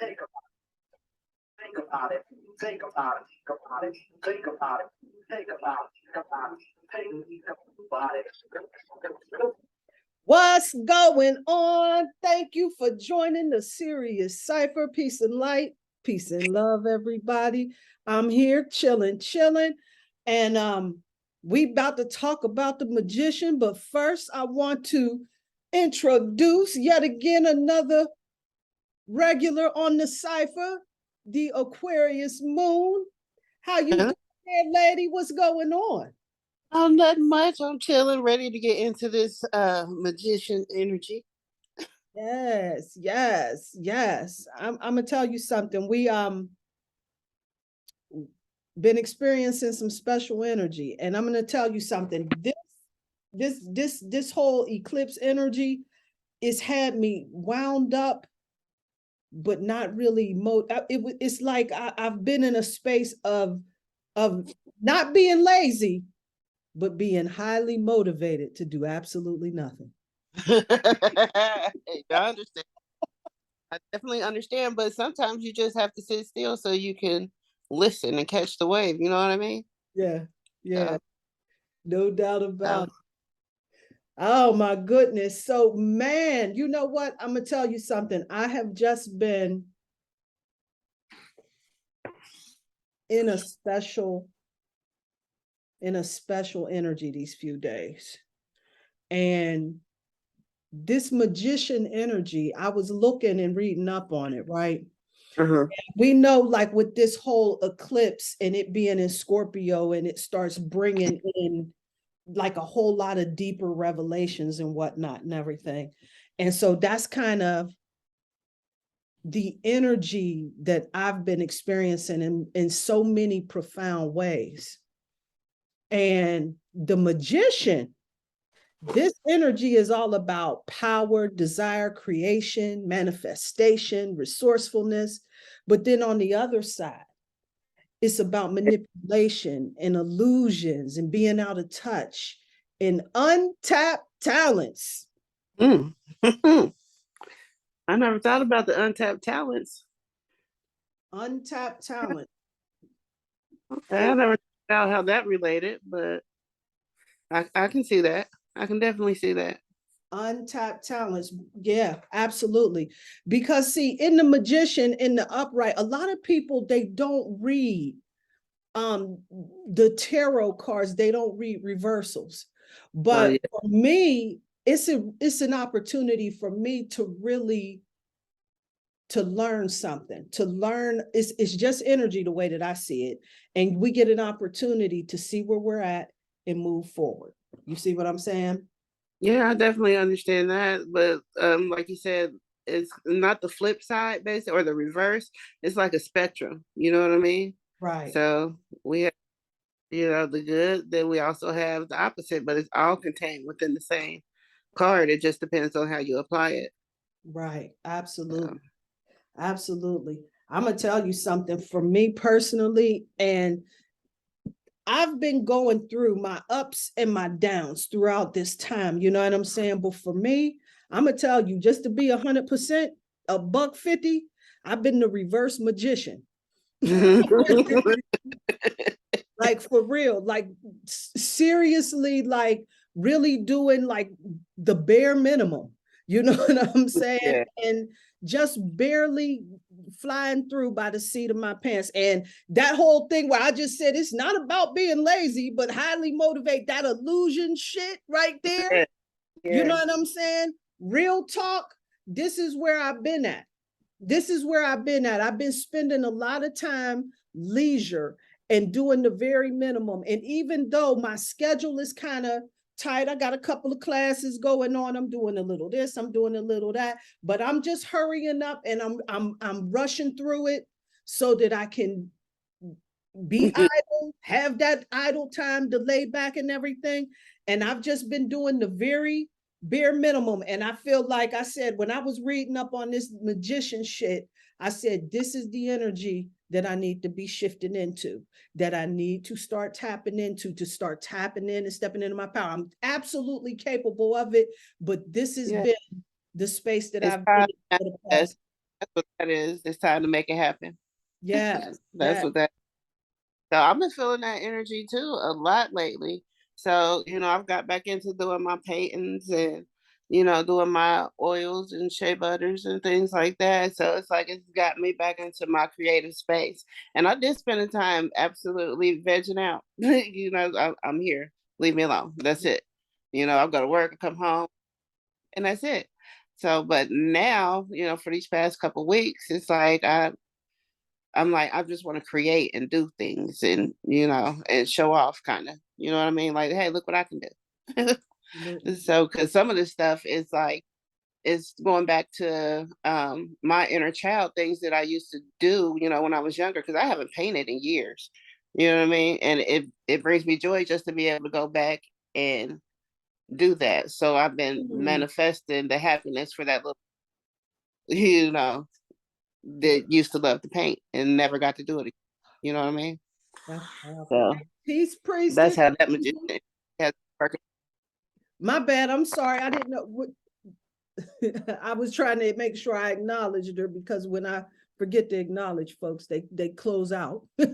Think about it. Think about it. Think about it. Think about it. Think about it. Think about it. Think about it. Think about it. What's going on? Thank you for joining the Sirius CYPHER. Peace and light, peace and love, everybody. I'm here chilling. And we about to talk about the magician, but first I want to introduce yet again another regular on the cipher, the Aquarius Moon. How you doing there, lady? What's going on? Not much. I'm chilling, ready to get into this magician energy. Yes. I'm gonna tell you something. We been experiencing some special energy, and I'm gonna tell you something. This whole eclipse energy is had me wound up, but not really it's like I've been in a space of not being lazy, but being highly motivated to do absolutely nothing. I understand. I definitely understand, but sometimes you just have to sit still so you can listen and catch the wave. You know what I mean? Yeah. No doubt about it. Oh my goodness. So man, you know what? I'm gonna tell you something. I have just been in a special energy these few days. And this magician energy, I was looking and reading up on it, right? We know, like with this whole eclipse and it being in Scorpio, and it starts bringing in like a whole lot of deeper revelations and whatnot and everything. And so that's kind of the energy that I've been experiencing in so many profound ways. And the magician, this energy is all about power, desire, creation, manifestation, resourcefulness. But then on the other side, it's about manipulation and illusions and being out of touch and untapped talents. I never thought about the untapped talents. Untapped talent. Okay, I never thought about how that related, but I can see that. I can definitely see that. Untapped talents. Yeah, absolutely. Because see, in the magician, in the upright, a lot of people, they don't read the tarot cards, they don't read reversals. But for me, it's an opportunity for me to really to learn something, to learn. It's just energy the way that I see it. And we get an opportunity to see where we're at and move forward. You see what I'm saying? Yeah, I definitely understand that. But like you said, it's not the flip side, basically, or the reverse. It's like a spectrum. You know what I mean? Right. So we have, the good, then we also have the opposite, but it's all contained within the same card. It just depends on how you apply it. Right. Absolutely. I'm gonna tell you something for me personally, and I've been going through my ups and my downs throughout this time. You know what I'm saying? But for me, I'm gonna tell you, just to be 100%, $150, I've been the reverse magician. Like for real, like seriously, like really doing like the bare minimum. You know what I'm saying? Yeah. And just barely flying through by the seat of my pants. And that whole thing where I just said it's not about being lazy, but highly motivate, that illusion shit right there. Yeah. You know what I'm saying? Real talk. This is where I've been at. I've been spending a lot of time leisure and doing the very minimum. And even though my schedule is kind of tight, I got a couple of classes going on. I'm doing a little this, I'm doing a little that, but I'm just hurrying up and I'm rushing through it so that I can be idle, have that idle time to lay back and everything. And I've just been doing the very bare minimum. And I feel like I said, when I was reading up on this magician shit, I said, this is the energy that I need to be shifting into, that I need to start tapping into, to start tapping in and stepping into my power. I'm absolutely capable of it, but this has been the space that I've been in for the past. That's what that is. It's time to make it happen. Yes, That's yes. what that. So I've been feeling that energy too a lot lately. So, I've got back into doing my paintings and, doing my oils and shea butters and things like that. So it's like it's got me back into my creative space. And I did spend the time absolutely vegging out. I'm here. Leave me alone. That's it. I've got to work, I come home, and that's it. So, but now, for these past couple weeks, it's like I'm like, I just want to create and do things and, and show off kind of, you know what I mean? Like, hey, look what I can do. Absolutely. So, cause some of this stuff is like, it's going back to my inner child, things that I used to do, when I was younger, cause I haven't painted in years, you know what I mean? And it brings me joy just to be able to go back and do that. So I've been Mm, manifesting the happiness for that little, you know, that used to love to paint and never got to do it again. You know what I mean? that's powerful. So Peace, that's priestess. how that magician has working. My bad. I'm sorry. I didn't know what I was trying to make sure I acknowledged her because when I forget to acknowledge folks, they close out. Oh,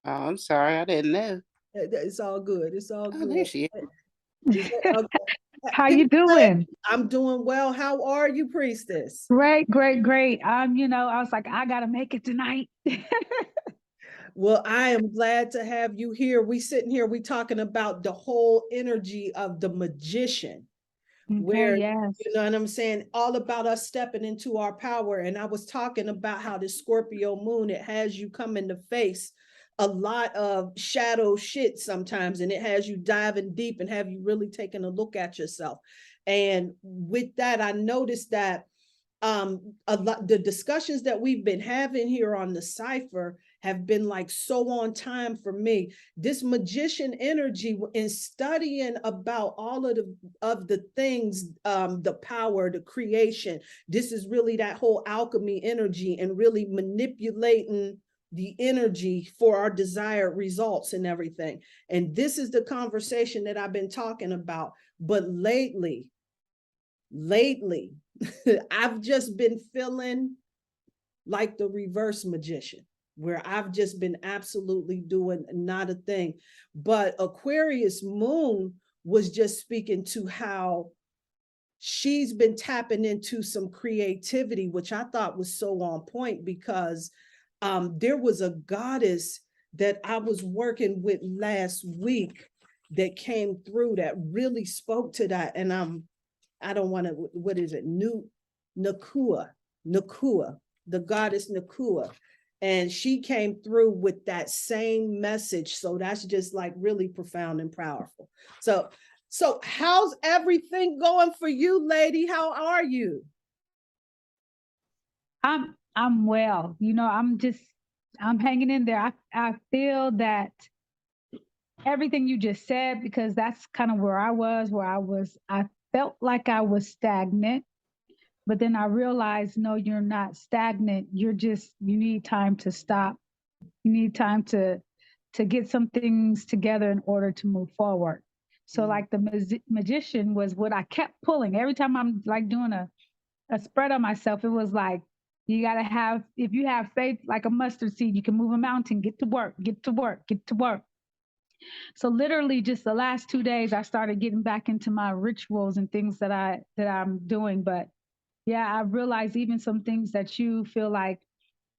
I'm sorry, I didn't know. It's all good. It's all Oh, good. there she is. Okay. How you doing? I'm doing well. How are you, priestess? Great, great, great. I was like, I gotta make it tonight. Well, I am glad to have you here. We sitting here, we talking about the whole energy of the magician, Okay, where yes. you know what I'm saying, all about us stepping into our power. And I was talking about how the Scorpio moon, it has you come in the face a lot of shadow shit sometimes, and it has you diving deep and have you really taking a look at yourself. And with that, I noticed that a lot the discussions that we've been having here on the cipher have been like so on time for me. This magician energy in studying about all of the things, the power, the creation, this is really that whole alchemy energy and really manipulating the energy for our desired results and everything. And this is the conversation that I've been talking about. But lately I've just been feeling like the reverse magician, where I've just been absolutely doing not a thing. But Aquarius moon was just speaking to how she's been tapping into some creativity, which I thought was so on point because there was a goddess that I was working with last week that came through that really spoke to that. And I don't want to, what is it? Nakua, the goddess Nakua. And she came through with that same message. So that's just like really profound and powerful. So how's everything going for you, lady? How are you? I'm well. I'm hanging in there. I feel that everything you just said, because that's kind of where I felt like I was stagnant, but then I realized, no, you're not stagnant. You need time to stop. You need time to get some things together in order to move forward. So like the magician was what I kept pulling every time I'm like doing a spread on myself. It was like, you got to have, if you have faith like a mustard seed, you can move a mountain. Get to work, get to work, get to work. So literally just the last 2 days, I started getting back into my rituals and things that I'm doing. But yeah, I realized even some things that you feel like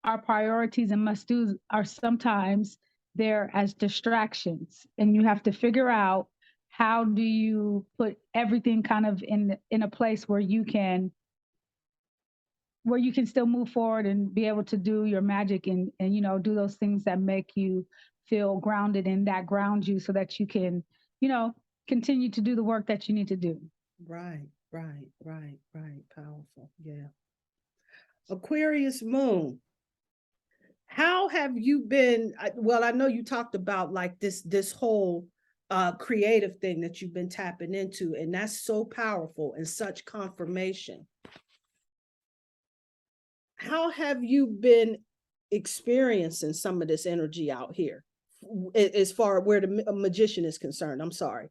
our priorities and must do's are sometimes there as distractions, and you have to figure out how do you put everything kind of in a place where you can still move forward and be able to do your magic and do those things that make you feel grounded and that ground you so that you can you know continue to do the work that you need to do. Right, right. Powerful. Yeah. Aquarius moon. How have you been? Well, I know you talked about like this whole creative thing that you've been tapping into, and that's so powerful and such confirmation. How have you been experiencing some of this energy out here as far where the magician is concerned? I'm sorry.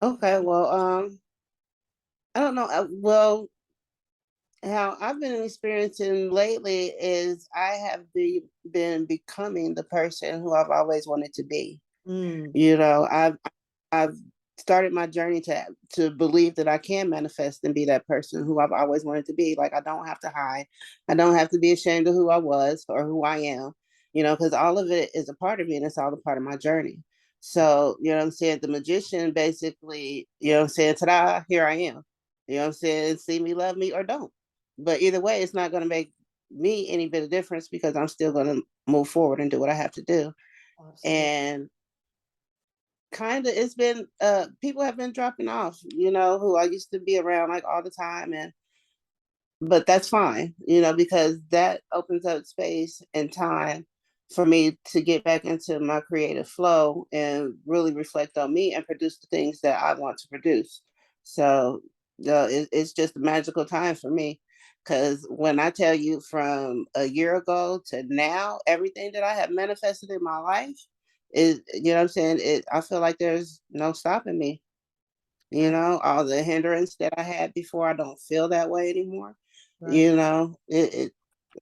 Okay, well, I don't know. Well, how I've been experiencing lately is I have been becoming the person who I've always wanted to be. You know, I've started my journey to believe that I can manifest and be that person who I've always wanted to be. Like I don't have to hide. I don't have to be ashamed of who I was or who I am, you know, because all of it is a part of me and it's all a part of my journey. So, you know what I'm saying? The magician basically, you know what I'm saying, ta-da, here I am. You know what I'm saying? See me, love me, or don't. But either way, it's not gonna make me any bit of difference because I'm still gonna move forward and do what I have to do. Absolutely. And kind of it's been people have been dropping off, you know, who I used to be around like all the time, and but that's fine, you know, because that opens up space and time for me to get back into my creative flow and really reflect on me and produce the things that I want to produce. So it's just a magical time for me, because when I tell you from a year ago to now, everything that I have manifested in my life is, you know what I'm saying, I feel like there's no stopping me. You know, all the hindrance that I had before, I don't feel that way anymore. Right. You know,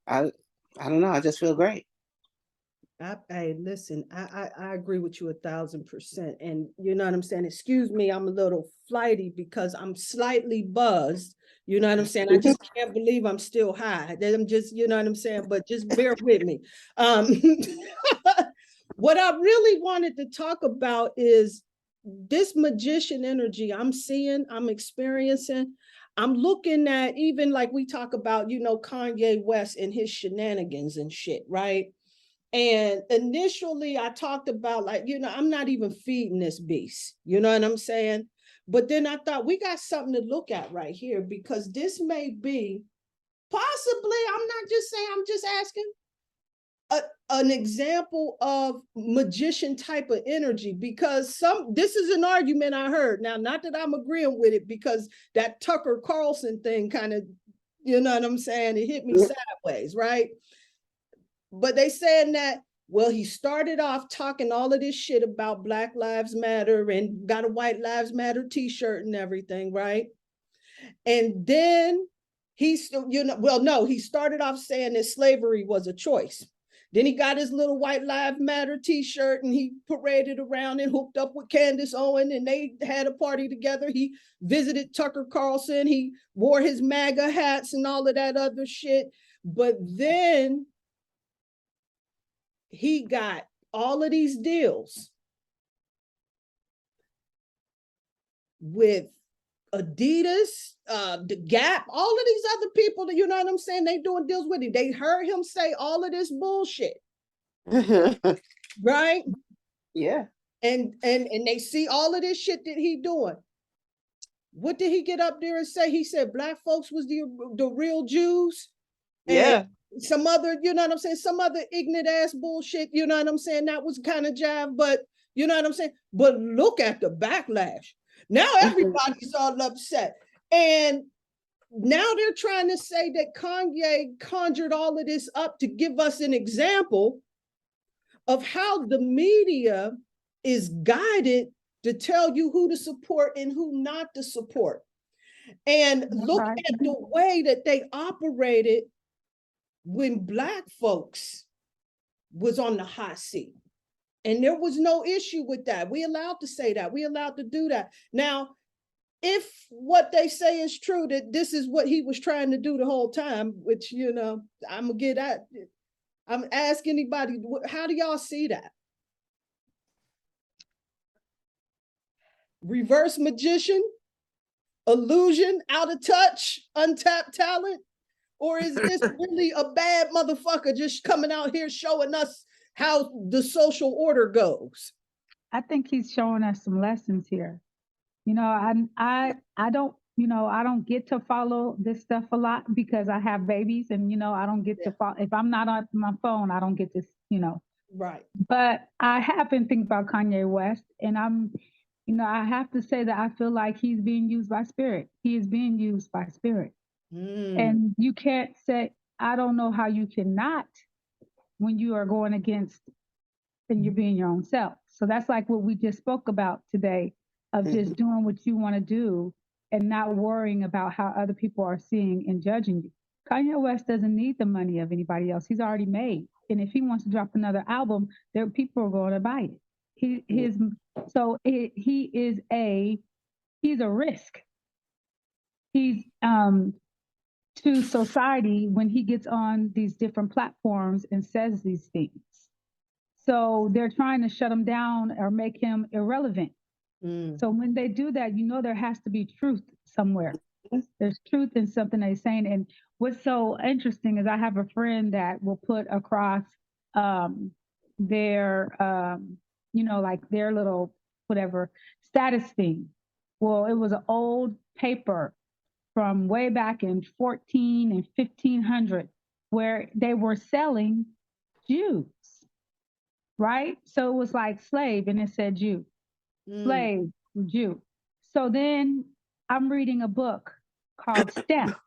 I, I don't know. I just feel great. Hey, listen, I agree with you 1,000%. And you know what I'm saying? Excuse me, I'm a little flighty because I'm slightly buzzed. You know what I'm saying? I just can't believe I'm still high. That I'm just, you know what I'm saying? But just bear with me. What I really wanted to talk about is this magician energy I'm seeing, I'm experiencing. I'm looking at, even like we talk about, you know, Kanye West and his shenanigans and shit, right? And initially, I talked about, like, you know, I'm not even feeding this beast. You know what I'm saying? But then I thought we got something to look at right here, because this may be possibly, I'm not just saying, I'm just asking, an example of magician type of energy, because this is an argument I heard. Now, not that I'm agreeing with it, because that Tucker Carlson thing kind of, you know what I'm saying, it hit me sideways, right? But they saying that, well, he started off talking all of this shit about Black Lives Matter and got a White Lives Matter t-shirt and everything, right? And then he still, you know, well, no, he started off saying that slavery was a choice. Then he got his little White Lives Matter t-shirt and he paraded around and hooked up with Candace Owen and they had a party together. He visited Tucker Carlson. He wore his MAGA hats and all of that other shit. But then he got all of these deals with Adidas, the Gap, all of these other people that, you know what I'm saying, they doing deals with him. They heard him say all of this bullshit, right? Yeah. And they see all of this shit that he doing. What did he get up there and say? He said black folks was the real Jews. Yeah. And some other, you know what I'm saying, some other ignorant ass bullshit, you know what I'm saying, that was kind of jive, but you know what I'm saying? But look at the backlash. Now everybody's all upset. And now they're trying to say that Kanye conjured all of this up to give us an example of how the media is guided to tell you who to support and who not to support. And look at the way that they operated when black folks was on the hot seat. And there was no issue with that. We allowed to say that. We allowed to do that. Now, if what they say is true, that this is what he was trying to do the whole time, which, you know, I'm gonna get at, I'm asking anybody, how do y'all see that? Reverse magician, illusion, out of touch, untapped talent? Or is this really a bad motherfucker just coming out here showing us how the social order goes? I think he's showing us some lessons here. You know, I don't, you know, I don't get to follow this stuff a lot because I have babies, and you know, I don't get to follow. If I'm not on my phone, I don't get to, you know. Right. But I have been thinking about Kanye West, and you know, I have to say that I feel like he's being used by spirit. He is being used by spirit. And you can't say, I don't know how you cannot, when you are going against and you're being your own self. So that's like what we just spoke about today, of just doing what you want to do and not worrying about how other people are seeing and judging you. Kanye West doesn't need the money of anybody else. He's already made. And if he wants to drop another album, there people are going to buy it. He he's a risk. He's to society when he gets on these different platforms and says these things. So they're trying to shut him down or make him irrelevant. So when they do that, there has to be truth somewhere. There's truth in something they're saying. And what's so interesting is I have a friend that will put across their, like their little whatever status thing. Well, it was an old paper from way back in 14 and 1500 where they were selling Jews, right? So it was like slave and it said Jew. Slave, Jew. So then I'm reading a book called Step.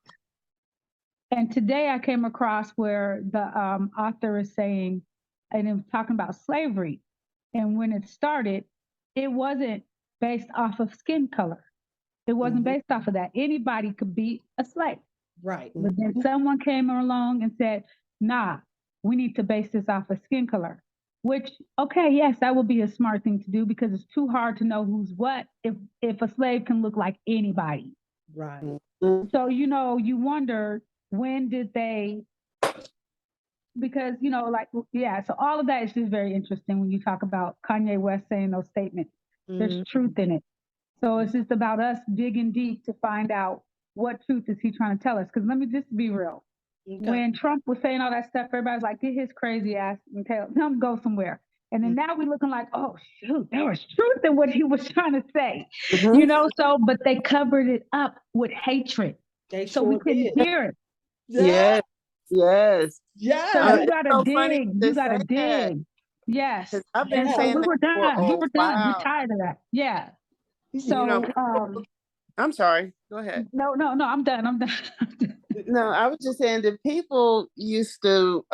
And today I came across where the author is saying, and it was talking about slavery. And when it started, it wasn't based off of skin color. It wasn't based off of that. Anybody could be a slave. Right. But then someone came along and said, nah, we need to base this off of skin color. Which, okay, yes, that would be a smart thing to do because it's too hard to know who's what if a slave can look like anybody. Right. So, you wonder when did they, because, so all of that is just very interesting when you talk about Kanye West saying those statements. There's truth in it. So it's just about us digging deep to find out what truth is he trying to tell us. Because let me just be real. Okay. When Trump was saying all that stuff, everybody's like, get his crazy ass and tell him go somewhere. And then now we're looking like, oh, shoot, there was truth in what he was trying to say. But they covered it up with hatred. So we couldn't hear it. Yes. Yes. Yes. So you got to dig. You got to dig. Yes. I've been saying we were done. We were done. Wow. We're tired of that. Yeah. So, I'm sorry. Go ahead. No, I'm done. No, I was just saying that people used to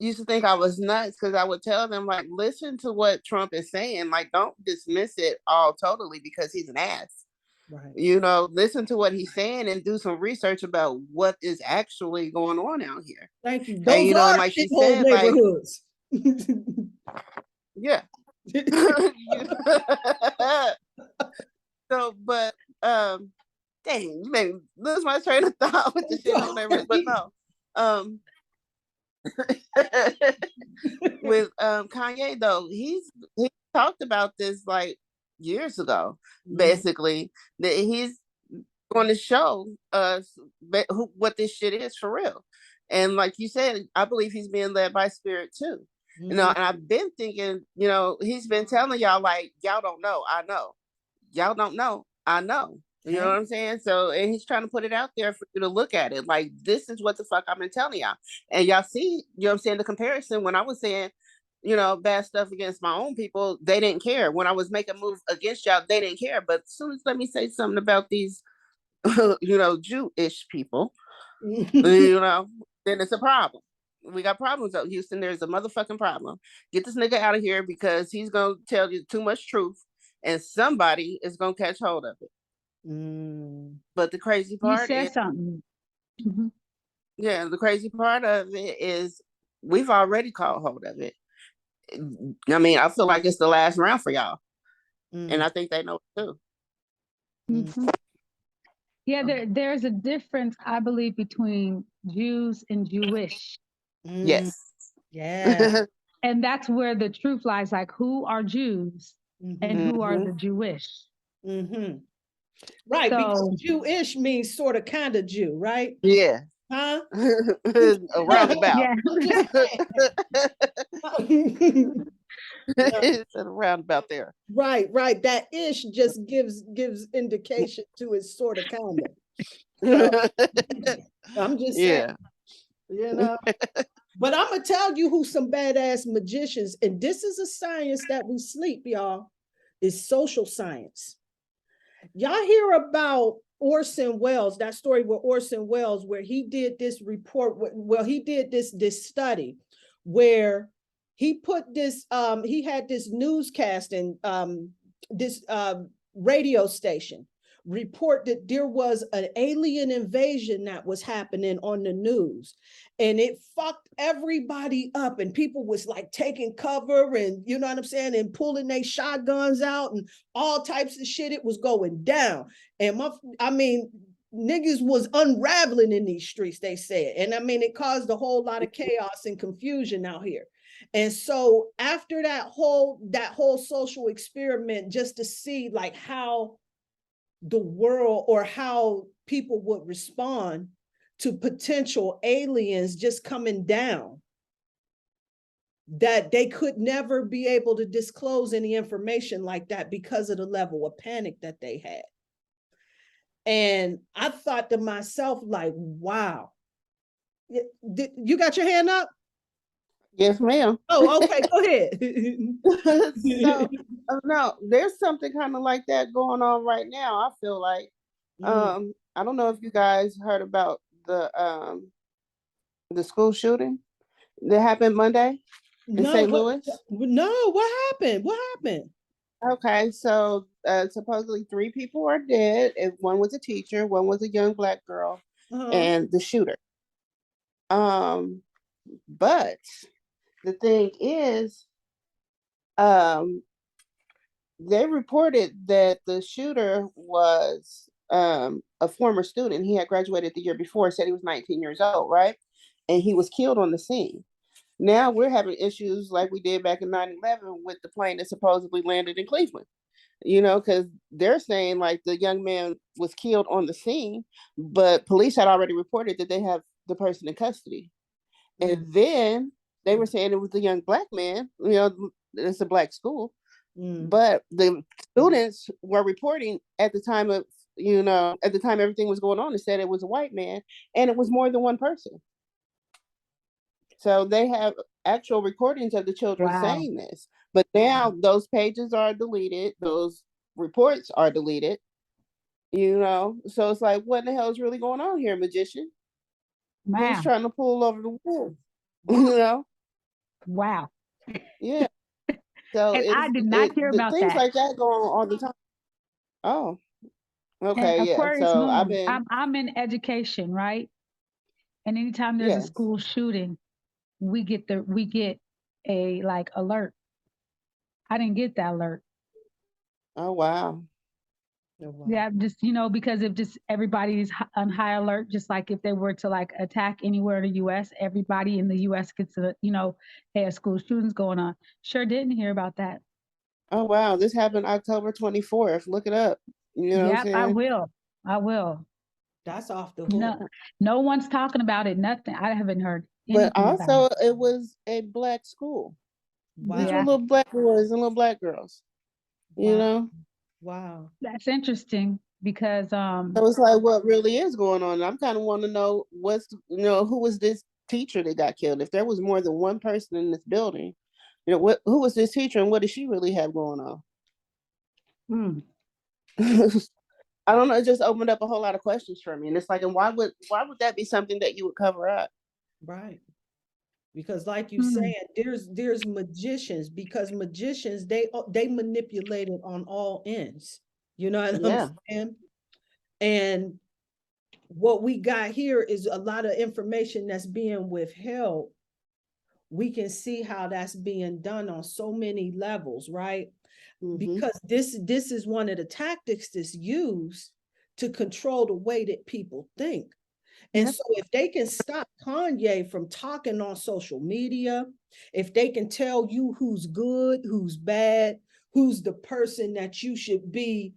think I was nuts because I would tell them, like, listen to what Trump is saying. Like, don't dismiss it all totally because he's an ass. Right. Listen to what he's saying and do some research about what is actually going on out here. Thank you. Those are and like she said, neighborhoods. Like, yeah. So, but dang, you made me lose my train of thought with the shit on neighborhoods, but no. With Kanye though, he talked about this like years ago, basically, that he's going to show us what this shit is for real. And like you said, I believe he's being led by spirit too. And I've been thinking, he's been telling y'all, like, y'all don't know, I know. Y'all don't know, I know. You know what I'm saying? So, and he's trying to put it out there for you to look at it. Like, this is what the fuck I've been telling y'all. And y'all see, I'm saying, the comparison when I was saying, bad stuff against my own people, they didn't care. When I was making moves against y'all, they didn't care. But as soon as let me say something about these, Jewish people, then it's a problem. We got problems out Houston. There's a motherfucking problem. Get this nigga out of here because he's going to tell you too much truth and somebody is going to catch hold of it. But the crazy part is something. Yeah, the crazy part of it is we've already caught hold of it. I mean, I feel like it's the last round for y'all. And I think they know it too. Yeah, there's a difference, I believe, between Jews and Jewish. Yes. Yeah. And that's where the truth lies, like who are Jews and who are the Jewish. Right, because Jewish means sort of kind of Jew, right? Yeah. Huh? A roundabout. Yeah. It's a roundabout there. Right. That ish just gives indication to it's sort of kind of. I'm just saying, But I'm gonna tell you who some badass magicians, and this is a science that we sleep, y'all, is social science. Y'all hear about Orson Welles, that story with Orson Welles, where he did this report, he did this study where he put this, he had this newscasting, this radio station report that there was an alien invasion that was happening on the news, and it fucked everybody up, and people was like taking cover, and you know what I'm saying, and pulling their shotguns out and all types of shit. It was going down. And niggas was unraveling in these streets, they said. And I mean, it caused a whole lot of chaos and confusion out here. And so after that whole social experiment, just to see like how the world or how people would respond to potential aliens just coming down, that they could never be able to disclose any information like that because of the level of panic that they had. And I thought to myself, like, wow. You got your hand up? Yes, ma'am. Oh, okay, go ahead. So, no, there's something kind of like that going on right now. I feel like, I don't know if you guys heard about the school shooting that happened Monday in St. Louis. No, what happened? What happened? Okay, so supposedly 3 people are dead. And one was a teacher, one was a young Black girl, and the shooter. But the thing is, they reported that the shooter was a former student. He had graduated the year before, said he was 19 years old, right? And he was killed on the scene. Now we're having issues like we did back in 9/11 with the plane that supposedly landed in Cleveland, you know, because they're saying like the young man was killed on the scene, but police had already reported that they have the person in custody. And then they were saying it was the young Black man, you know, it's a Black school. But the students were reporting at the time of, you know, at the time everything was going on, it said it was a white man, and it was more than one person. So they have actual recordings of the children saying this. But now those pages are deleted, those reports are deleted, you know. So it's like, what the hell is really going on here, magician? Who's trying to pull over the wool? You know? Wow. Yeah. So I did not hear about things that. like that go on all the time. Oh, okay, and yeah. Aquarius So Moon, I'm in education, right? And anytime there's a school shooting, we get a like alert. I didn't get that alert. Oh wow. Yeah, just, you know, because if just everybody's on high alert, just like if they were to like attack anywhere in the US, everybody in the US gets a, you know, hey, a school shooting's going on. Sure didn't hear about that. Oh wow, this happened October 24th. Look it up. You know what I'm saying? I will. That's off the hook. No one's talking about it. Nothing. I haven't heard anything. But also, about it was a Black school. Wow. These were little Black boys and little Black girls. You know? Wow. That's interesting because so it's like, what really is going on? I'm kind of want to know who was this teacher that got killed? If there was more than one person in this building, you know, who was this teacher and what did she really have going on? I don't know. It just opened up a whole lot of questions for me, and it's like, and why would that be something that you would cover up? Right. Because like you said, there's magicians, because magicians, they manipulate it on all ends. You know what I'm saying? And what we got here is a lot of information that's being withheld. We can see how that's being done on so many levels, right? Because this is one of the tactics that's used to control the way that people think. And so if they can stop Kanye from talking on social media, if they can tell you who's good, who's bad, who's the person that you should be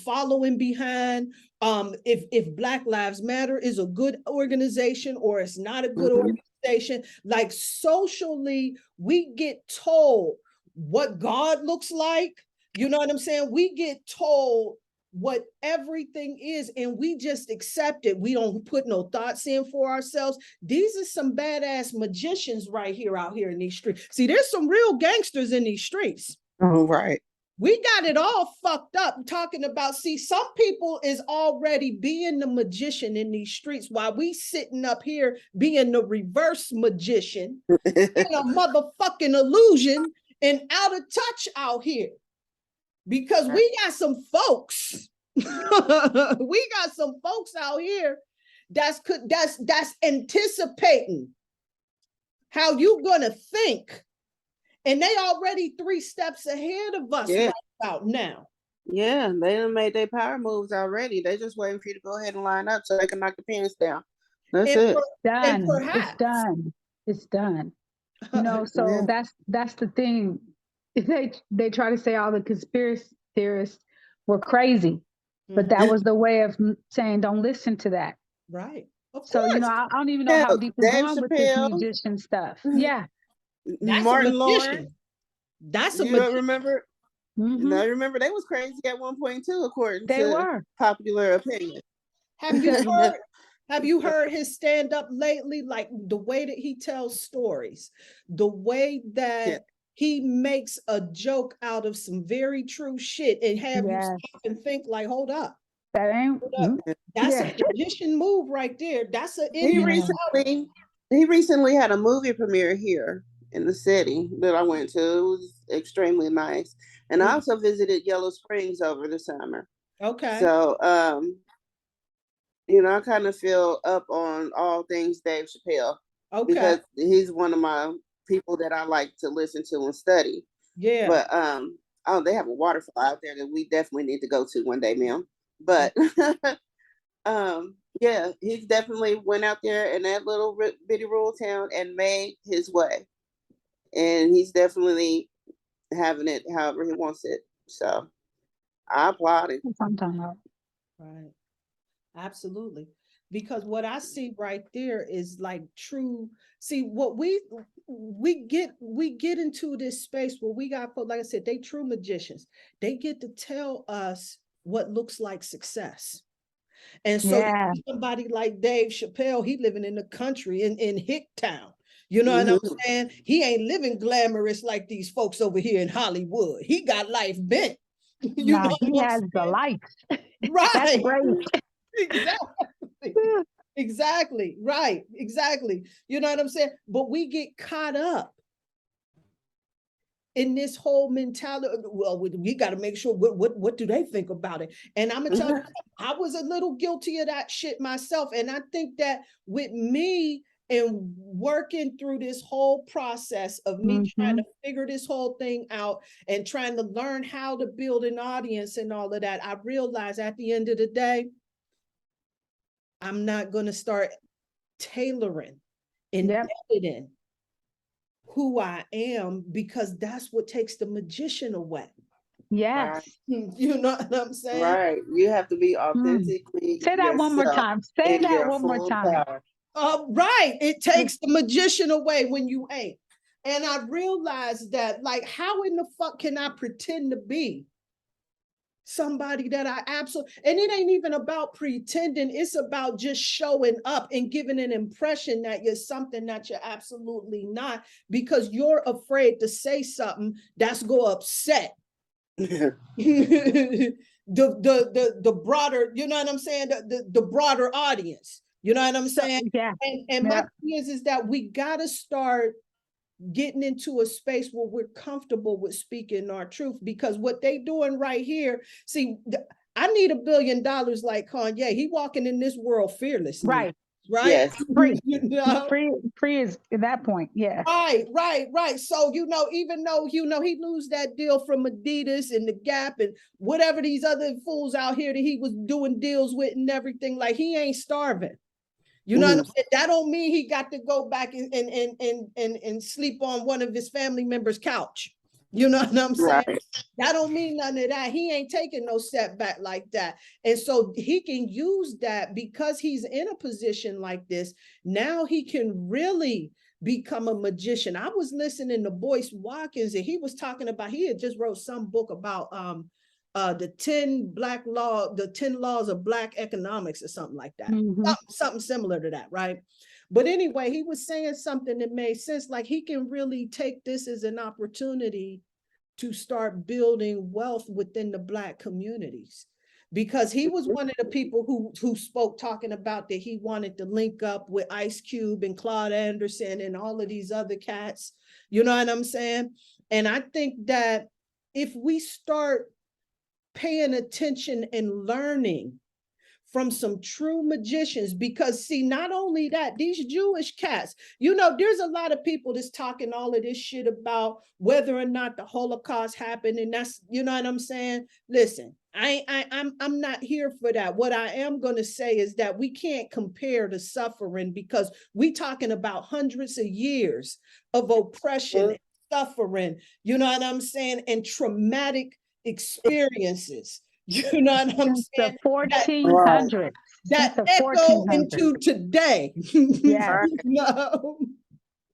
following behind, if Black Lives Matter is a good organization or it's not a good organization, like socially, we get told what God looks like. You know what I'm saying? We get told what everything is, and we just accept it. We don't put no thoughts in for ourselves. These are some badass magicians right here out here in these streets. See, there's some real gangsters in these streets. Oh, right. We got it all fucked up talking about, see, some people is already being the magician in these streets while we sitting up here being the reverse magician in a motherfucking illusion and out of touch out here. Because we got some folks We got some folks out here that's anticipating how you gonna think, and they already 3 steps ahead of us right about now. Yeah, they done made their power moves already. They just waiting for you to go ahead and line up so they can knock the pins down. That's it. And perhaps, it's done. It's done. You know, so that's the thing. They try to say all the conspiracy theorists were crazy, but that was the way of saying don't listen to that. Right. Of so course. you know, I don't even know how deep we're going with this magician stuff. Yeah, that's Martin a Lawrence. That's a you magician. Remember? No, remember they was crazy at one point too, according to popular opinion. Have you heard his stand up lately? Like the way that he tells stories, the way that he makes a joke out of some very true shit, and have you stop and think like, hold up. That ain't that's a magician move right there. That's a he recently had a movie premiere here in the city that I went to. It was extremely nice. And I also visited Yellow Springs over the summer. Okay. So you know, I kind of feel up on all things Dave Chappelle. Okay. Because he's one of my people that I like to listen to and study. Yeah. But oh, they have a waterfall out there that we definitely need to go to one day, ma'am. But yeah, he's definitely went out there in that little bitty rural town and made his way. And he's definitely having it however he wants it. So I applaud him. Right. Absolutely. Because what I see right there is like true. See, what we get into this space where we got, like I said, they true magicians. They get to tell us what looks like success. And so somebody like Dave Chappelle, he living in the country in Hicktown. You know what I'm saying? He ain't living glamorous like these folks over here in Hollywood. He got life bent. You know, he has the life. Right. That's great. Exactly. Right. Exactly. You know what I'm saying? But we get caught up in this whole mentality. Well, we got to make sure what do they think about it? And I'm gonna tell you, I was a little guilty of that shit myself. And I think that with me and working through this whole process of me trying to figure this whole thing out and trying to learn how to build an audience and all of that, I realized at the end of the day, I'm not going to start tailoring and editing who I am, because that's what takes the magician away. Yes. You know what I'm saying? Right. You have to be authentically. Say that one more time. Say that one more time. Right. It takes the magician away when you ain't. And I realized that, like, how in the fuck can I pretend to be somebody that I absolutely, and it ain't even about pretending, it's about just showing up and giving an impression that you're something that you're absolutely not, because you're afraid to say something that's gonna upset the broader, you know what I'm saying, the broader audience, you know what I'm saying? And my thing is that we gotta start getting into a space where we're comfortable with speaking our truth, because what they doing right here, see, I need $1 billion like Kanye. He walking in this world fearlessly. Right. Yes. Free. You know? Free is at that point. Yeah. Right. So, you know, even though, you know, he lose that deal from Adidas and the Gap and whatever these other fools out here that he was doing deals with and everything, like, he ain't starving. You know what I'm saying? That don't mean he got to go back and sleep on one of his family members' couch. You know what I'm saying? Right. That don't mean none of that. He ain't taking no setback like that. And so he can use that because he's in a position like this. Now he can really become a magician. I was listening to Boyce Watkins, and he was talking about, he had just wrote some book about the 10 laws of Black economics or something like that. Something similar to that, right? But anyway, he was saying something that made sense. Like, he can really take this as an opportunity to start building wealth within the Black communities, because he was one of the people who spoke, talking about that he wanted to link up with Ice Cube and Claude Anderson and all of these other cats. You know what I'm saying? And I think that if we start paying attention and learning from some true magicians, because see, not only that, these Jewish cats, you know, there's a lot of people that's talking all of this shit about whether or not the Holocaust happened, and that's, you know what I'm saying? Listen, I'm not here for that. What I am going to say is that we can't compare the suffering, because we talking about hundreds of years of oppression and suffering, you know what I'm saying, and traumatic experiences. You know what I'm Since the saying? 1400s. That Since the echo 1400s. into today. Yes. No.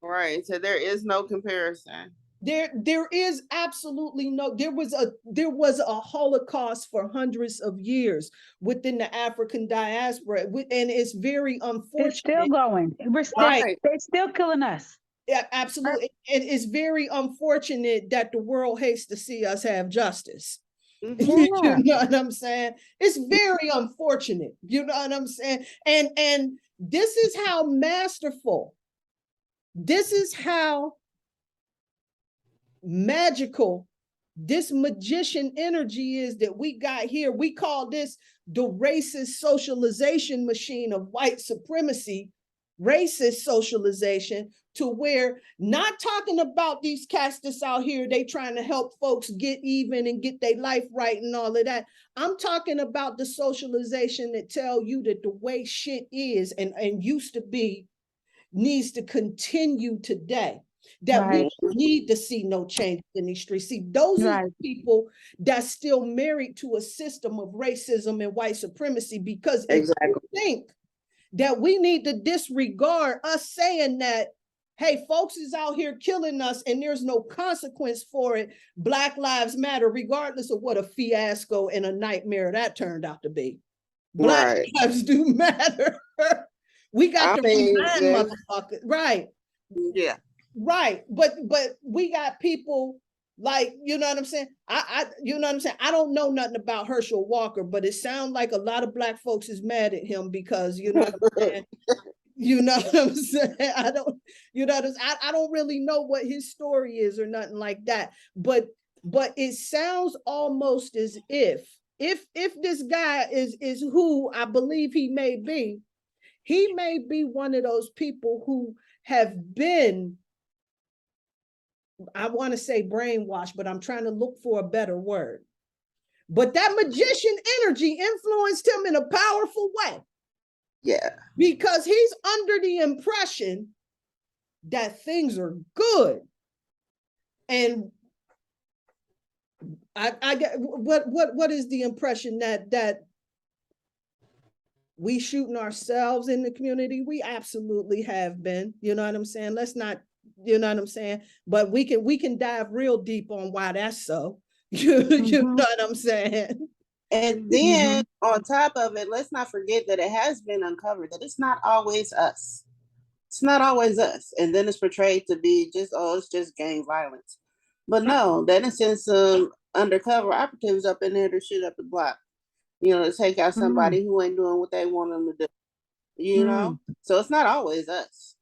Right. So there is no comparison. There is absolutely no, there was a Holocaust for hundreds of years within the African diaspora, and it's very unfortunate. It's still going. Right. They're still killing us. Yeah, absolutely. It is very unfortunate that the world hates to see us have justice. You know what I'm saying? It's very unfortunate. You know what I'm saying? And this is how masterful, this is how magical this magician energy is that we got here. We call this the racist socialization machine of white supremacy, racist socialization, to where not talking about these cats that's out here, they trying to help folks get even and get their life right and all of that. I'm talking about the socialization that tell you that the way shit is and used to be needs to continue today. That we don't need to see no change in these streets. See, those are the people that's still married to a system of racism and white supremacy, because if you think that we need to disregard us saying that, hey, folks is out here killing us and there's no consequence for it, Black Lives Matter, regardless of what a fiasco and a nightmare that turned out to be. Black lives do matter. We got to remind motherfuckers, right? Yeah. Right. But we got people like, you know what I'm saying? You know what I'm saying? I don't know nothing about Herschel Walker, but it sounds like a lot of Black folks is mad at him because, you know what I'm saying? You know what I'm saying? I don't, you know, I don't really know what his story is or nothing like that. But it sounds almost as if this guy is who I believe he may be one of those people who have been, I want to say brainwashed, but I'm trying to look for a better word. But that magician energy influenced him in a powerful way. Yeah. Because he's under the impression that things are good. And I get what is the impression that we shooting ourselves in the community? We absolutely have been, you know what I'm saying? Let's not, you know what I'm saying? But we can dive real deep on why that's so. You know what I'm saying? And then on top of it, let's not forget that it has been uncovered that it's not always us. It's not always us. And then it's portrayed to be just, oh, it's just gang violence. But no, that is send some undercover operatives up in there to shoot up the block, you know, to take out somebody who ain't doing what they want them to do, you know? So it's not always us.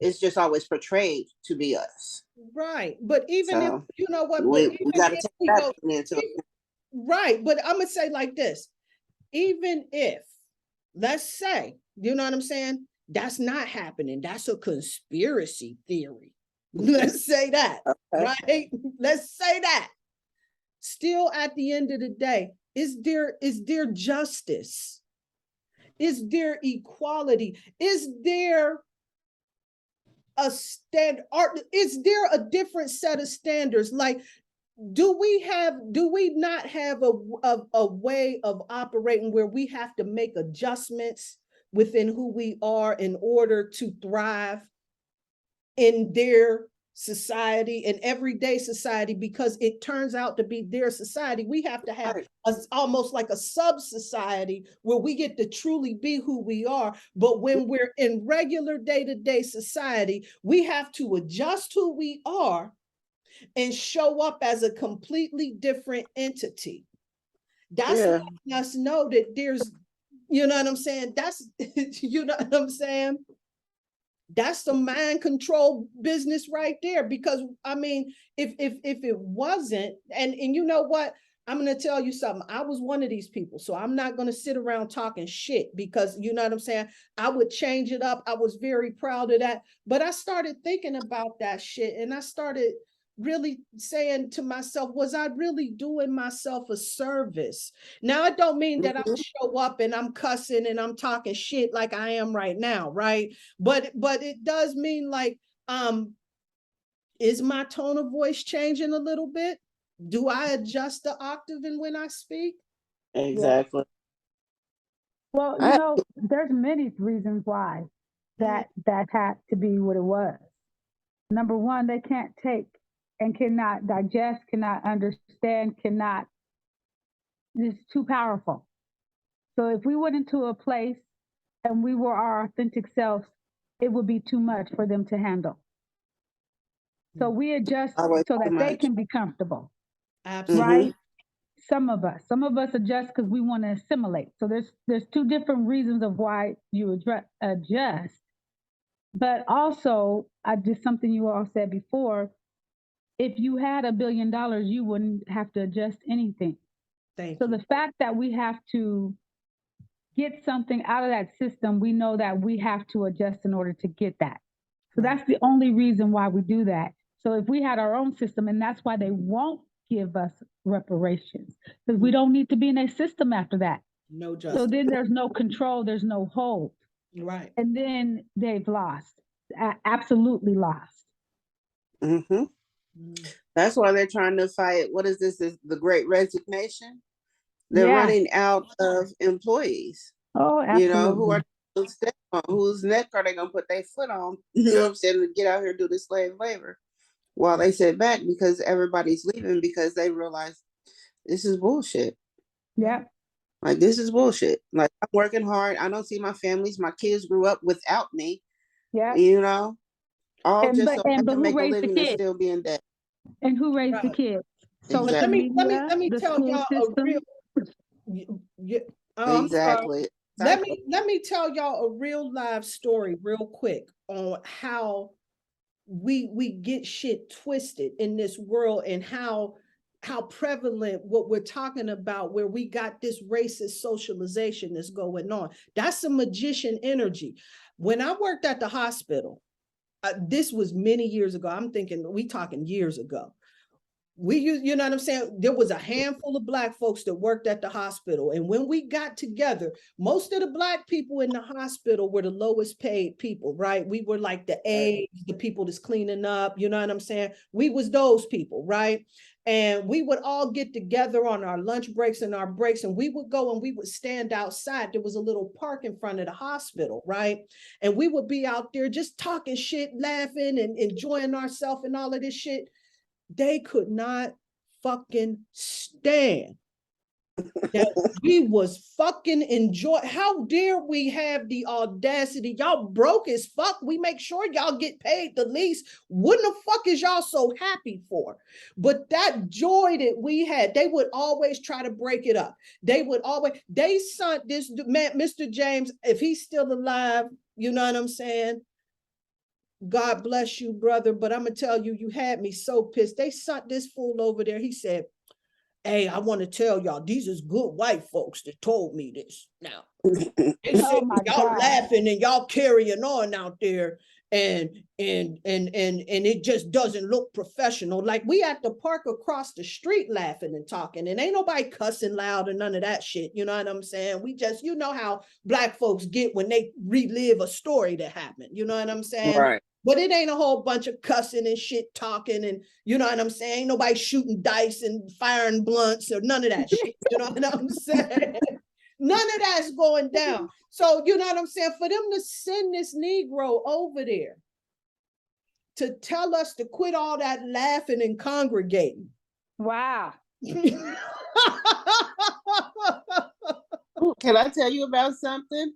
It's just always portrayed to be us. Right. But even if, you know what, we got to take that into right. But I'm going to say like this, even if, let's say, you know what I'm saying? That's not happening. That's a conspiracy theory. Let's say that, right? Let's say that. Still, at the end of the day, is there justice? Is there equality? Is there a is there a different set of standards? Like, do we not have a way of operating where we have to make adjustments within who we are in order to thrive in their society and everyday society, because it turns out to be their society? We have to have almost like a sub-society where we get to truly be who we are. But when we're in regular day-to-day society, we have to adjust who we are and show up as a completely different entity. That's letting us know that there's, you know what I'm saying? That's, you know what I'm saying? That's the mind control business right there. Because I mean, if it wasn't, and you know what, I'm going to tell you something. I was one of these people. So I'm not going to sit around talking shit because, you know what I'm saying? I would change it up. I was very proud of that. But I started thinking about that shit, and I started really saying to myself, was I really doing myself a service? Now, it don't mean that I'm show up and I'm cussing and I'm talking shit like I am right now, right? But it does mean like, is my tone of voice changing a little bit? Do I adjust the octave in when I speak? Exactly. Well, you know, there's many reasons why that had to be what it was. Number one, they can't take and cannot digest, cannot understand, cannot, it's too powerful. So if we went into a place and we were our authentic selves, it would be too much for them to handle. So we adjust so that they can be comfortable. Absolutely. Right? Some of us adjust because we want to assimilate. So there's two different reasons of why you adjust. But also, I just something you all said before. If you had $1 billion, you wouldn't have to adjust anything. Thank so you. The fact that we have to get something out of that system, we know that we have to adjust in order to get that. So that's the only reason why we do that. So if we had our own system, and that's why they won't give us reparations, because we don't need to be in a system after that. No justice. So then there's no control, there's no hold. Right. And then they've lost, absolutely lost. That's why they're trying to fight. What is this? Is the Great Resignation? They're running out of employees. Oh, absolutely. You know, who are whose neck are they gonna put their foot on? You know what I'm saying? To get out here and do this slave labor while they sit back because everybody's leaving because they realize this is bullshit. Yeah. Like, this is bullshit. Like, I'm working hard. I don't see my families. My kids grew up without me. Yeah. You know, all and, just but, so and, I but can who make a raised the living and kids? still be in debt. And who raised the kids? Exactly. Let me the tell school y'all system. I'm Exactly. Sorry. Let me tell y'all a real live story real quick on how we get shit twisted in this world, and how prevalent what we're talking about, where we got this racist socialization that's going on. That's a magician energy. When I worked at the hospital, this was many years ago. I'm thinking we talking years ago. You know what I'm saying? There was a handful of Black folks that worked at the hospital. And when we got together, most of the Black people in the hospital were the lowest paid people, right? We were like the aides, the people that's cleaning up, you know what I'm saying? We was those people, right? And we would all get together on our lunch breaks and our breaks, and we would go and we would stand outside. There was a little park in front of the hospital, right? And we would be out there just talking shit, laughing and enjoying ourselves and all of this shit. They could not fucking stand that we was fucking enjoy. How dare we have the audacity? Y'all broke as fuck. We make sure y'all get paid the least. What the fuck is y'all so happy for? But that joy that we had, they would always try to break it up. They sent this man, Mr. James, if he's still alive, you know what I'm saying? God bless you, brother. But I'm going to tell you, you had me so pissed. They sent this fool over there. He said, hey, I want to tell y'all, these is good white folks that told me this. Now, they said, y'all laughing and y'all carrying on out there. And it just doesn't look professional. Like, we at the park across the street laughing and talking, and ain't nobody cussing loud and none of that shit. You know what I'm saying? We just, you know how Black folks get when they relive a story that happened. You know what I'm saying? Right. But it ain't a whole bunch of cussing and shit talking, and you know what I'm saying? Ain't nobody shooting dice and firing blunts or none of that shit. You know what I'm saying? None of that's going down. So, you know what I'm saying? For them to send this Negro over there to tell us to quit all that laughing and congregating. Wow. Can I tell you about something?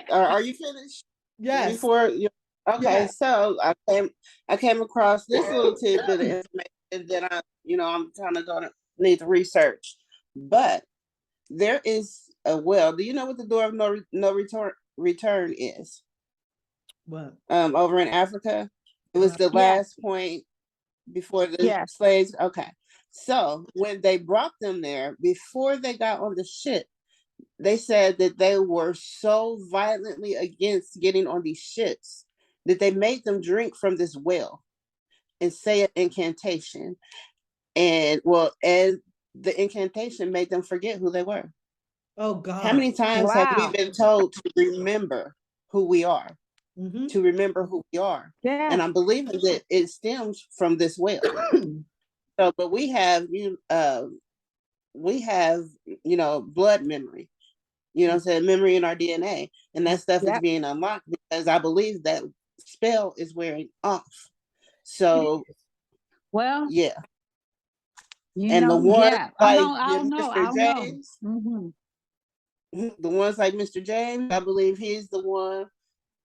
Are you finished? Yes. Before you. Okay, yes. So I came across this little tidbit of information that I'm kind of gonna need to research. But there is a well. Do you know what the door of no return is? What? Over in Africa, it was the last point before the slaves. Okay, So when they brought them there, before they got on the ship, they said that they were so violently against getting on these ships that they made them drink from this well and say an incantation. And the incantation made them forget who they were. Oh God. How many times have we been told to remember who we are? To remember who we are. Yeah. And I'm believing that it stems from this well. So, but we have blood memory, I'm saying, memory in our DNA, and that stuff is being unlocked because I believe that spell is wearing off. So, well, yeah. And the ones like Mr. James, the ones like Mr. James, I believe he's the one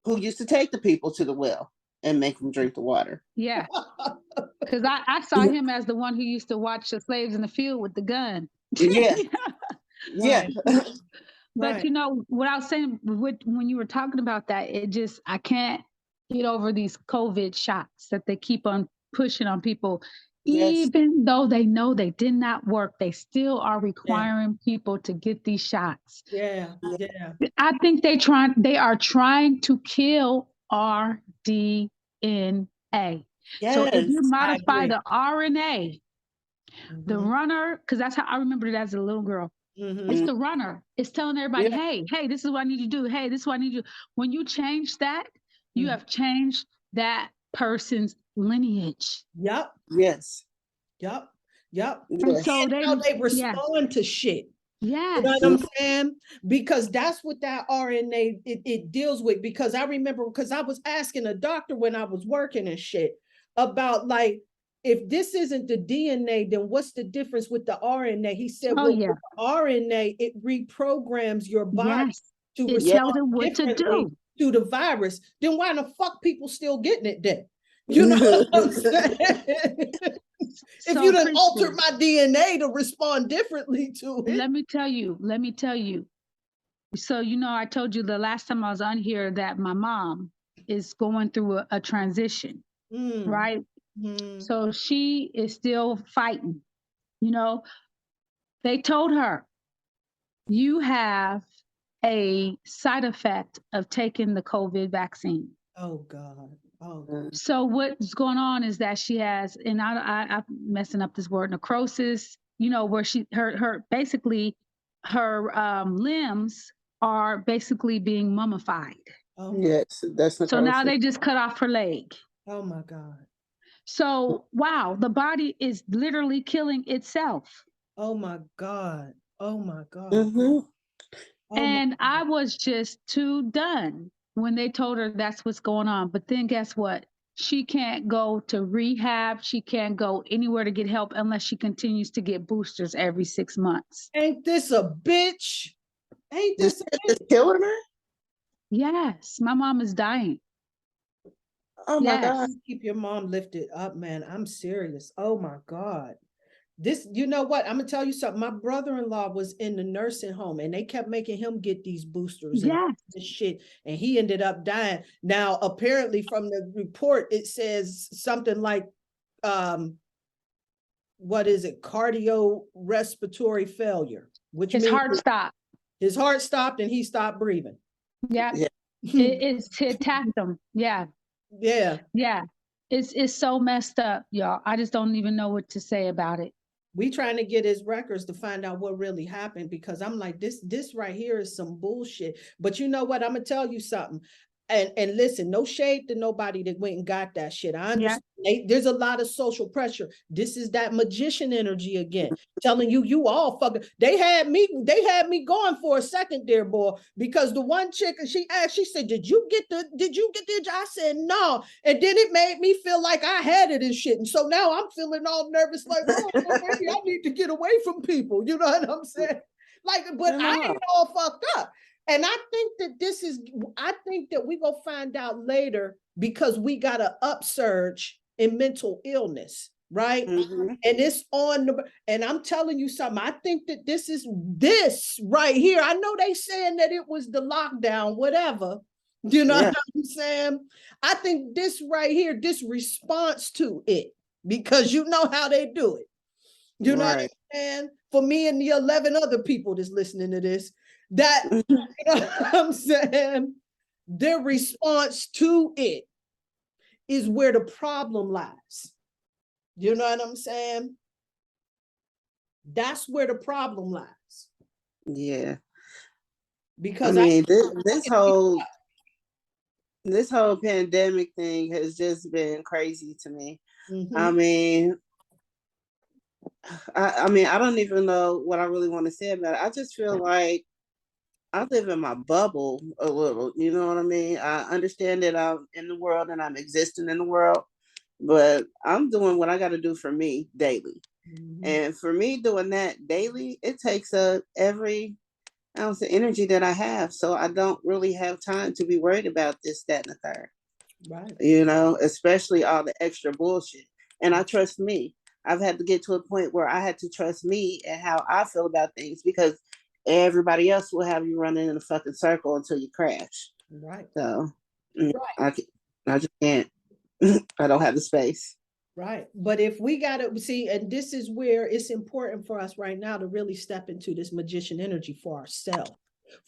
who used to take the people to the well and make them drink the water. Yeah. Because I saw him as the one who used to watch the slaves in the field with the gun. Yeah. Yeah. But what I was saying when you were talking about that, I can't get over these COVID shots that they keep on pushing on people. Yes. Even though they know they did not work, they still are requiring people to get these shots. Yeah. Yeah. I think they are trying to kill our DNA. Yes, so if you modify the RNA, the runner, because that's how I remember it as a little girl. It's the runner. It's telling everybody, hey, this is what I need you to do. Hey, this is what I need you. When you change that, you have changed that person's lineage. Yep. Yes. Yep. Yep. And so how they respond to shit. Yeah. You know what I'm saying? Because that's what that RNA it deals with. Because I remember, because I was asking a doctor when I was working and shit about, like, if this isn't the DNA, then what's the difference with the RNA? He said, with the RNA, it reprograms your body to respond differently to the virus. Then why the fuck people still getting it then? You know what I'm saying? If you done altered my DNA to respond differently to it. Let me tell you. So, I told you the last time I was on here that my mom is going through a transition, right? So she is still fighting. They told her, you have a side effect of taking the COVID vaccine. Oh God. Oh God. So what's going on is that she has, and I'm messing up this word, necrosis, where her basically her limbs are basically being mummified. Oh yes, that's necrosis. So now they just cut off her leg. Oh my God. So wow, the body is literally killing itself. Oh my God. Oh my God. Oh and I was just too done when they told her that's what's going on. But then guess what? She can't go to rehab. She can't go anywhere to get help unless she continues to get boosters every 6 months. Ain't this a bitch? Ain't this a bitch? Killing her? Yes, my mom is dying. Oh my God. Keep your mom lifted up, man. I'm serious. Oh my God. This, you know what? I'm gonna tell you something. My brother-in-law was in the nursing home and they kept making him get these boosters and this shit, and he ended up dying. Now, apparently from the report, it says something like what is it? Cardiorespiratory failure, which his means heart stopped. His heart stopped and he stopped breathing. Yeah. It attacked him. Yeah. Yeah. Yeah. It's so messed up, y'all. I just don't even know what to say about it. We trying to get his records to find out what really happened, because I'm like, this right here is some bullshit. But you know what? I'm gonna tell you something. And listen, no shade to nobody that went and got that shit. I understand. There's a lot of social pressure. This is that magician energy again, telling you all fucking. They had me going for a second there, boy, because the one chick, she said, did you get the I said no, and then it made me feel like I had it and shit, and so now I'm feeling all nervous, like, oh, maybe I need to get away from people. You know what I'm saying? Like, but I ain't all fucked up. And I think that we gonna find out later, because we got an upsurge in mental illness, right? And it's on and I'm telling you something, I think that this right here. I know they saying that it was the lockdown, whatever, you know what I'm saying? I think this right here, this response to it, because you know how they do it. You know what I'm saying? For me and the 11 other people that's listening to this, that, you know what I'm saying? Their response to it is where the problem lies. You know what I'm saying? That's where the problem lies. Yeah. Because I mean, this whole pandemic thing has just been crazy to me. Mm-hmm. I mean, I mean, I don't even know what I really want to say about it. I just feel like I live in my bubble a little, you know what I mean? I understand that I'm in the world and I'm existing in the world, but I'm doing what I got to do for me daily. Mm-hmm. And for me doing that daily, it takes every ounce of energy that I have. So I don't really have time to be worried about this, that, and the third. Right. You know, especially all the extra bullshit. And I trust me. I've had to get to a point where I had to trust me and how I feel about things, because everybody else will have you running in a fucking circle until you crash. Right. So Right. I just can't. I don't have the space. Right. But if we got to see, and this is where it's important for us right now to really step into this magician energy for ourselves,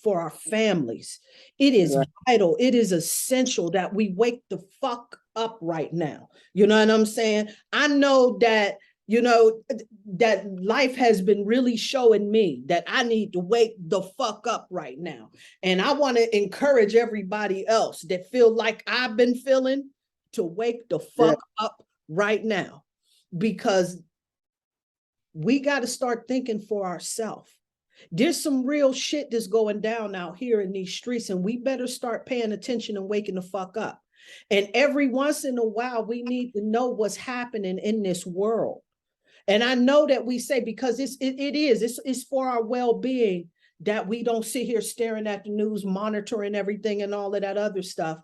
for our families. It is vital. It is essential that we wake the fuck up right now. You know what I'm saying? I know that, you know, that life has been really showing me that I need to wake the fuck up right now. And I want to encourage everybody else that feel like I've been feeling to wake the fuck up right now, because we got to start thinking for ourselves. There's some real shit that's going down out here in these streets, and we better start paying attention and waking the fuck up. And every once in a while, we need to know what's happening in this world. And I know that we say, because it's for our well-being, that we don't sit here staring at the news, monitoring everything and all of that other stuff.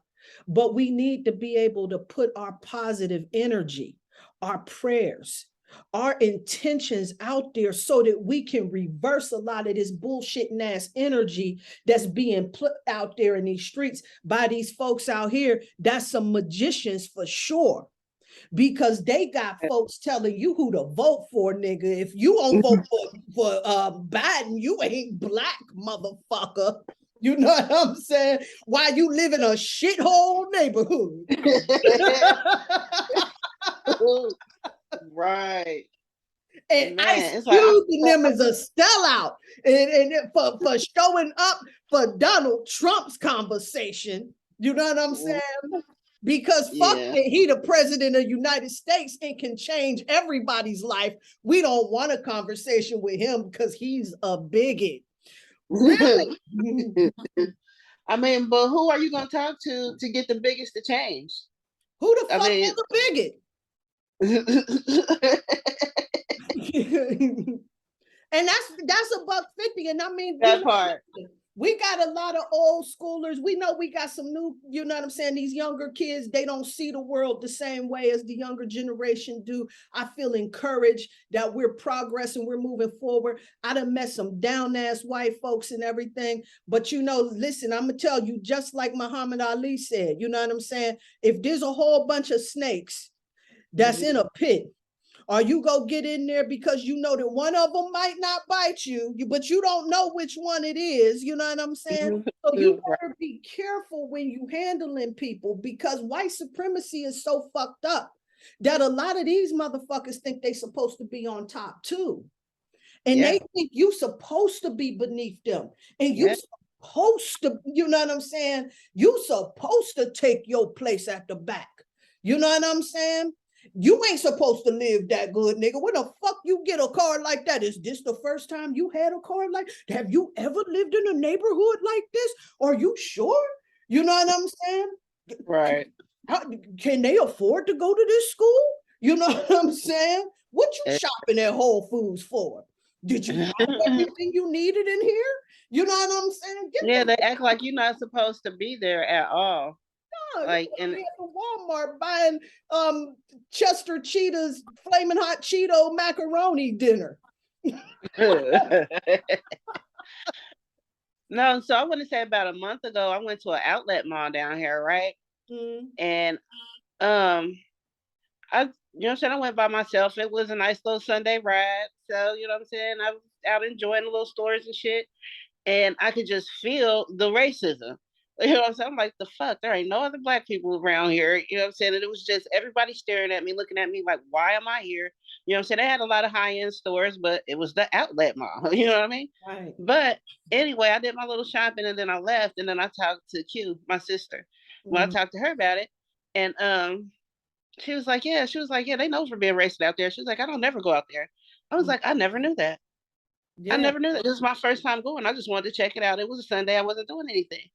But we need to be able to put our positive energy, our prayers, our intentions out there so that we can reverse a lot of this bullshitting ass energy that's being put out there in these streets by these folks out here. That's some magicians for sure, because they got folks telling you who to vote for, nigga. If you don't vote for Biden, you ain't black, motherfucker. You know what I'm saying? Why you live in a shithole neighborhood? Right. And man, Ice Cube and them is a sellout, and for showing up for Donald Trump's conversation. You know what I'm saying? Because fuck it, he the president of the United States and can change everybody's life. We don't want a conversation with him because he's a bigot. Really? I mean, but who are you going to talk to get the biggest to change? Who the fuck is a bigot? And that's $1.50. And I mean, that part. We got a lot of old schoolers. We know we got some new, you know what I'm saying? These younger kids, they don't see the world the same way as the younger generation do. I feel encouraged that we're progressing, we're moving forward. I done met some down ass white folks and everything. But you know, listen, I'm gonna tell you, just like Muhammad Ali said, you know what I'm saying? If there's a whole bunch of snakes that's in a pit, or you go get in there because you know that one of them might not bite you, but you don't know which one it is. You know what I'm saying? So you better be careful when you handling people, because white supremacy is so fucked up that a lot of these motherfuckers think they supposed to be on top too. And they think you supposed to be beneath them. And you supposed to, you know what I'm saying? You supposed to take your place at the back. You know what I'm saying? You ain't supposed to live that good, nigga. Where the fuck you get a car like that? Is this the first time you had a car like? Have you ever lived in a neighborhood like this? Are you sure? You know what I'm saying? Right. Can they afford to go to this school? You know what I'm saying? What you shopping at Whole Foods for? Did you buy everything you needed in here? You know what I'm saying? They act like you're not supposed to be there at all. Like in Walmart buying Chester Cheetah's Flaming Hot Cheeto macaroni dinner. No, so I want to say about a month ago, I went to an outlet mall down here, right? And I, you know what I'm saying? I went by myself. It was a nice little Sunday ride. So, you know what I'm saying? I was out enjoying the little stores and shit. And I could just feel the racism. You know what I'm saying? I'm like, the fuck, there ain't no other black people around here. You know what I'm saying? And it was just everybody staring at me, looking at me like, why am I here? You know what I'm saying? They had a lot of high-end stores, but it was the outlet mall. You know what I mean? Right. But anyway, I did my little shopping and then I left. And then I talked to Q, my sister. When I talked to her about it, and she was like, yeah, they know for being racist out there. She was like, I don't never go out there. I was like, I never knew that. I Yeah. never knew that. This was my first time going. I just wanted to check it out. It was a Sunday. I wasn't doing anything.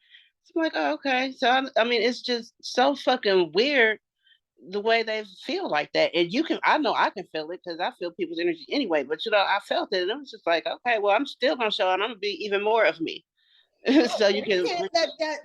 So I'm like, oh, okay. So I mean, it's just so fucking weird the way they feel like that. And I know I can feel it because I feel people's energy anyway. But I felt it, and it was just like, okay, well, I'm still gonna show, and I'm gonna be even more of me. So you can.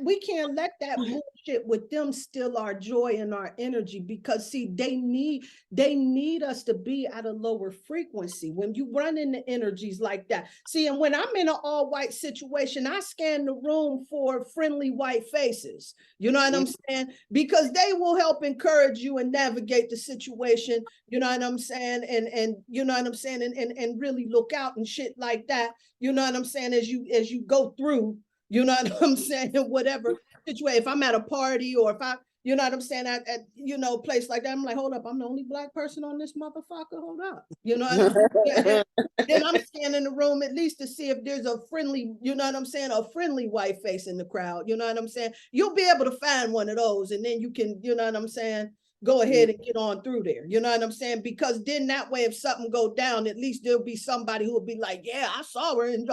We can't let that bullshit with them steal our joy and our energy, because see, they need us to be at a lower frequency. When you run into energies like that, see, and when I'm in an all-white situation, I scan the room for friendly white faces. You know what I'm saying? Because they will help encourage you and navigate the situation. You know what I'm saying? And you know what I'm saying? And really look out and shit like that. You know what I'm saying? As you go through, you know what I'm saying? Whatever situation, if I'm at a party or if I, you know what I'm saying, at a place like that, I'm like, hold up, I'm the only black person on this motherfucker. Hold up. You know what I'm saying? Then I'm scanning the room at least to see if there's a friendly, you know what I'm saying, a friendly white face in the crowd. You know what I'm saying? You'll be able to find one of those, and then you can, you know what I'm saying, go ahead and get on through there. You know what I'm saying? Because then that way, if something go down, at least there'll be somebody who will be like, yeah, I saw her, and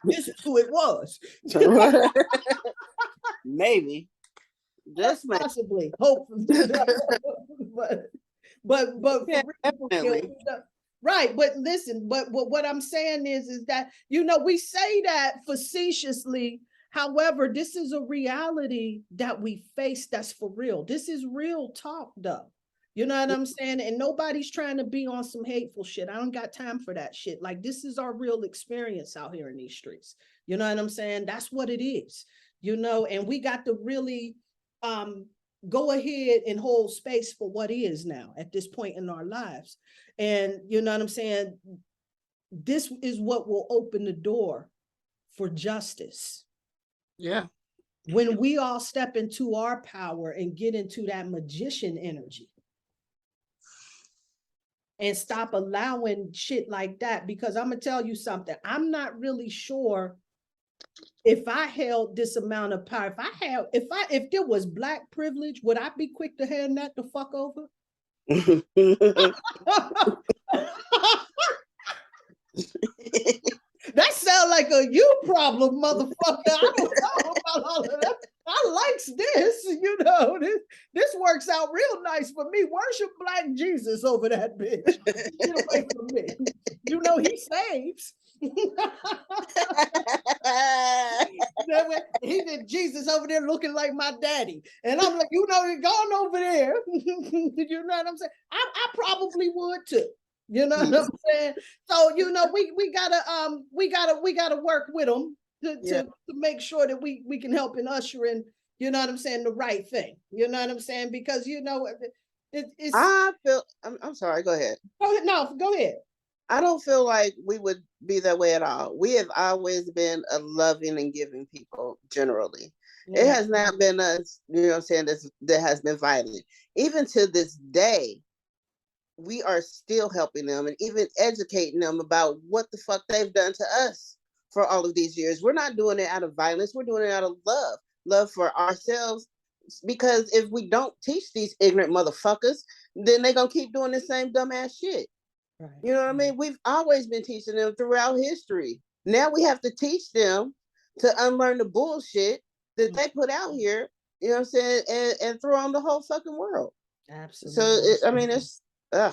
this is who it was. Maybe. Just possibly, hopefully. but yeah, for real, right. But listen, but what I'm saying is that, we say that facetiously. However, this is a reality that we face that's for real. This is real talk, though. You know what I'm saying? And nobody's trying to be on some hateful shit. I don't got time for that shit. Like, this is our real experience out here in these streets. You know what I'm saying? That's what it is. And we got to really go ahead and hold space for what is now at this point in our lives. And you know what I'm saying? This is what will open the door for justice. Yeah. When we all step into our power and get into that magician energy and stop allowing shit like that, because I'm gonna tell you something, I'm not really sure if I held this amount of power, if there was black privilege, would I be quick to hand that the fuck over? That sounds like a you problem, motherfucker. I don't know about all of that. I likes this, this works out real nice for me. Worship Black Jesus over that bitch. Get away from me. He saves. He did Jesus over there looking like my daddy. And I'm like, gone over there. You know what I'm saying? I probably would too. You know what I'm saying? So we gotta work with them to make sure that we can help in ushering, you know what I'm saying, the right thing. You know what I'm saying? Because it's. I'm sorry. Go ahead. Go ahead. I don't feel like we would be that way at all. We have always been a loving and giving people generally. Yeah. It has not been us, you know what I'm saying, that has been violent. Even to this day, we are still helping them and even educating them about what the fuck they've done to us for all of these years. We're not doing it out of violence. We're doing it out of love for ourselves. Because if we don't teach these ignorant motherfuckers, then they're going to keep doing the same dumbass shit. Right. You know what I mean? We've always been teaching them throughout history. Now we have to teach them to unlearn the bullshit that they put out here, you know what I'm saying, and throw on the whole fucking world. Absolutely. So,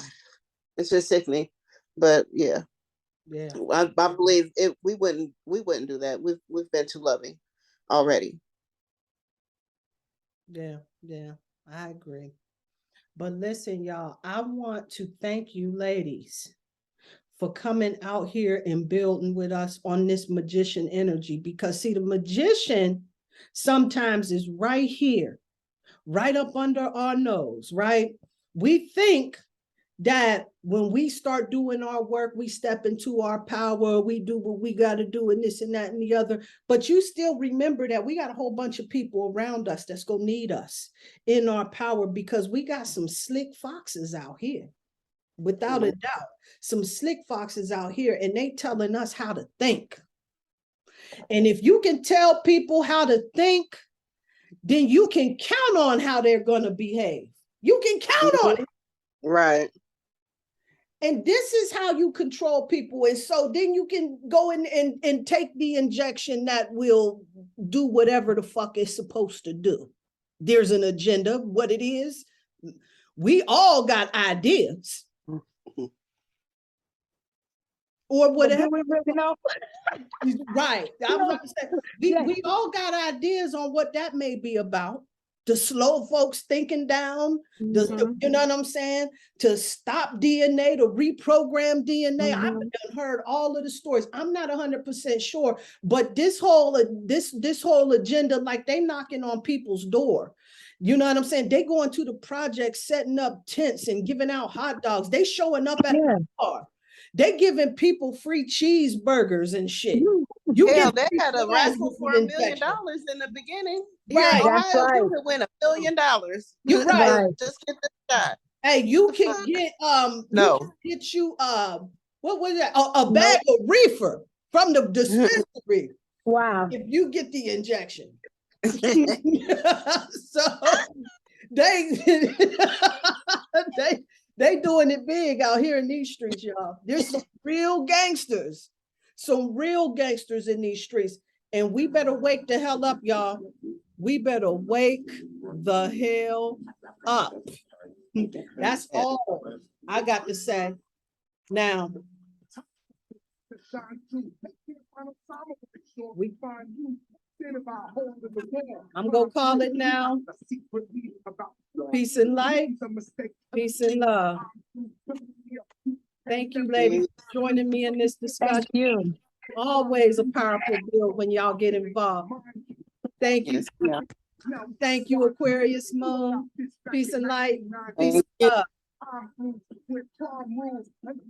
it's just sickening. But yeah. I believe we wouldn't do that. We've been too loving already. Yeah, I agree. But listen, y'all, I want to thank you ladies for coming out here and building with us on this magician energy, because see, the magician sometimes is right here, right up under our nose, right? We think that when we start doing our work, we step into our power, we do what we got to do, and this and that and the other. But you still remember that we got a whole bunch of people around us that's going to need us in our power, because we got some slick foxes out here, without a doubt. Some slick foxes out here, and they telling us how to think. And if you can tell people how to think, then you can count on how they're going to behave. You can count on it. Right. And this is how you control people. And so then you can go in and take the injection that will do whatever the fuck it's supposed to do. There's an agenda, what it is. We all got ideas. Or whatever. We really know. Right. I was about to say, we all got ideas on what that may be about. To slow folks thinking down, you know what I'm saying? To stop DNA, to reprogram DNA. I've heard all of the stories. I'm not 100% sure, but this whole agenda, like they knocking on people's door. You know what I'm saying? They going to the project, setting up tents and giving out hot dogs. They showing up at the bar. They giving people free cheeseburgers and shit. Hell, they had a raffle for $1 million in the beginning. Right. Ohio, you can win $1 million. You're right. Just get the shot. Hey, you can get get you what was that? A bag of reefer from the dispensary. Wow. If you get the injection. So they doing it big out here in these streets, y'all. There's some real gangsters in these streets, and we better wake the hell up, y'all. We better wake the hell up. That's all I got to say. Now, I'm gonna call it now. Peace and light. Peace and love. Thank you, ladies, for joining me in this discussion. Thank you. Always a powerful build when y'all get involved. Thank you. Thank you, Aquarius Moon. Peace and light. Peace and love.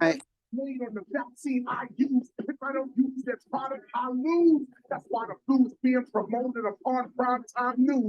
Right. Made on the vaccine I use. If I don't use that product, I lose. That's why the flu is being promoted upon primetime news.